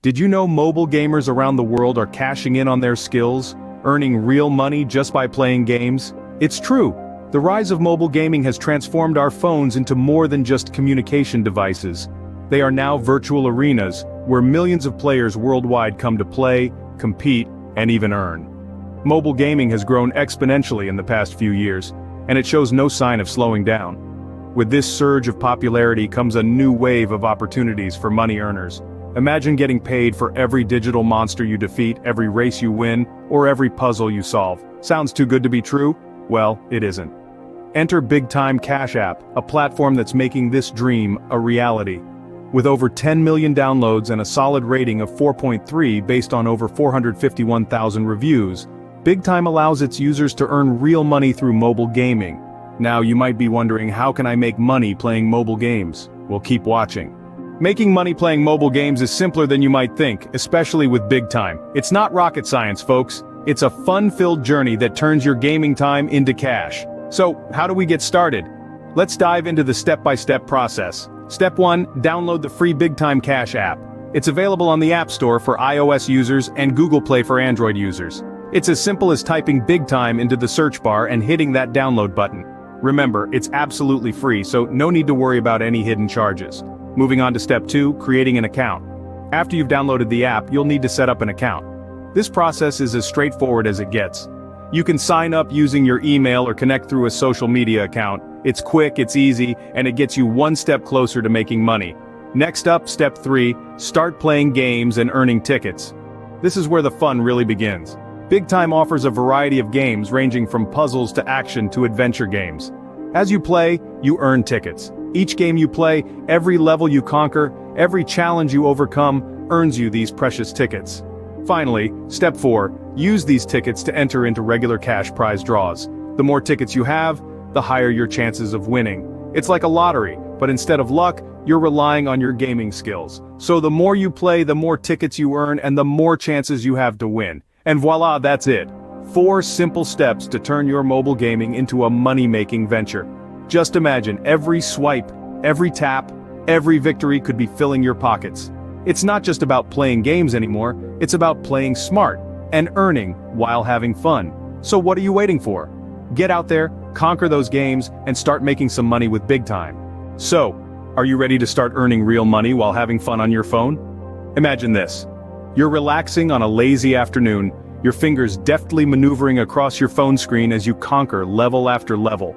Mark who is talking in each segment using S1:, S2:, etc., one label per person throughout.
S1: Did you know mobile gamers around the world are cashing in on their skills, earning real money just by playing games? It's true. The rise of mobile gaming has transformed our phones into more than just communication devices. They are now virtual arenas, where millions of players worldwide come to play, compete, and even earn. Mobile gaming has grown exponentially in the past few years, and it shows no sign of slowing down. With this surge of popularity comes a new wave of opportunities for money earners. Imagine getting paid for every digital monster you defeat, every race you win, or every puzzle you solve. Sounds too good to be true? Well, it isn't. Enter Big Time Cash App, a platform that's making this dream a reality. With over 10 million downloads and a solid rating of 4.3 based on over 451,000 reviews, Big Time allows its users to earn real money through mobile gaming. Now you might be wondering, how can I make money playing mobile games? Well, keep watching. Making money playing mobile games is simpler than you might think, especially with Big Time. It's not rocket science, folks. It's a fun-filled journey that turns your gaming time into cash. So, how do we get started? Let's dive into the step-by-step process. Step 1, download the free Big Time Cash app. It's available on the App Store for iOS users and Google Play for Android users. It's as simple as typing Big Time into the search bar and hitting that download button. Remember, it's absolutely free, so no need to worry about any hidden charges. Moving on to step 2, creating an account. After you've downloaded the app, you'll need to set up an account. This process is as straightforward as it gets. You can sign up using your email or connect through a social media account. It's quick, it's easy, and it gets you one step closer to making money. Next up, step 3, start playing games and earning tickets. This is where the fun really begins. Big Time offers a variety of games ranging from puzzles to action to adventure games. As you play, you earn tickets. Each game you play, every level you conquer, every challenge you overcome, earns you these precious tickets. Finally, step 4, use these tickets to enter into regular cash prize draws. The more tickets you have, the higher your chances of winning. It's like a lottery, but instead of luck, you're relying on your gaming skills. So the more you play, the more tickets you earn and the more chances you have to win. And voila, that's it. 4 simple steps to turn your mobile gaming into a money-making venture. Just imagine every swipe, every tap, every victory could be filling your pockets. It's not just about playing games anymore, it's about playing smart and earning while having fun. So what are you waiting for? Get out there, conquer those games, and start making some money with Big Time. So, are you ready to start earning real money while having fun on your phone? Imagine this. You're relaxing on a lazy afternoon, your fingers deftly maneuvering across your phone screen as you conquer level after level.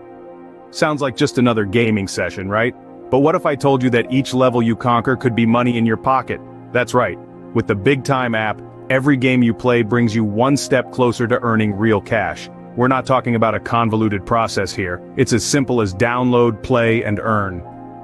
S1: Sounds like just another gaming session, right? But what if I told you that each level you conquer could be money in your pocket? That's right. With the Big Time app, every game you play brings you one step closer to earning real cash. We're not talking about a convoluted process here. It's as simple as download, play, and earn.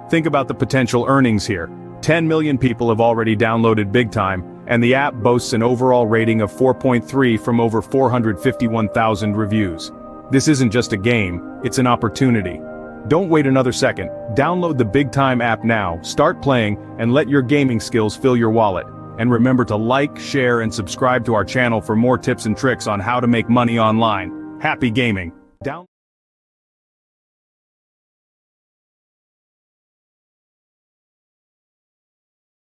S1: Think about the potential earnings here. 10 million people have already downloaded Big Time, and the app boasts an overall rating of 4.3 from over 451,000 reviews. This isn't just a game, it's an opportunity. Don't wait another second. Download the Big Time app now, start playing, and let your gaming skills fill your wallet. And remember to like, share, and subscribe to our channel for more tips and tricks on how to make money online. Happy gaming!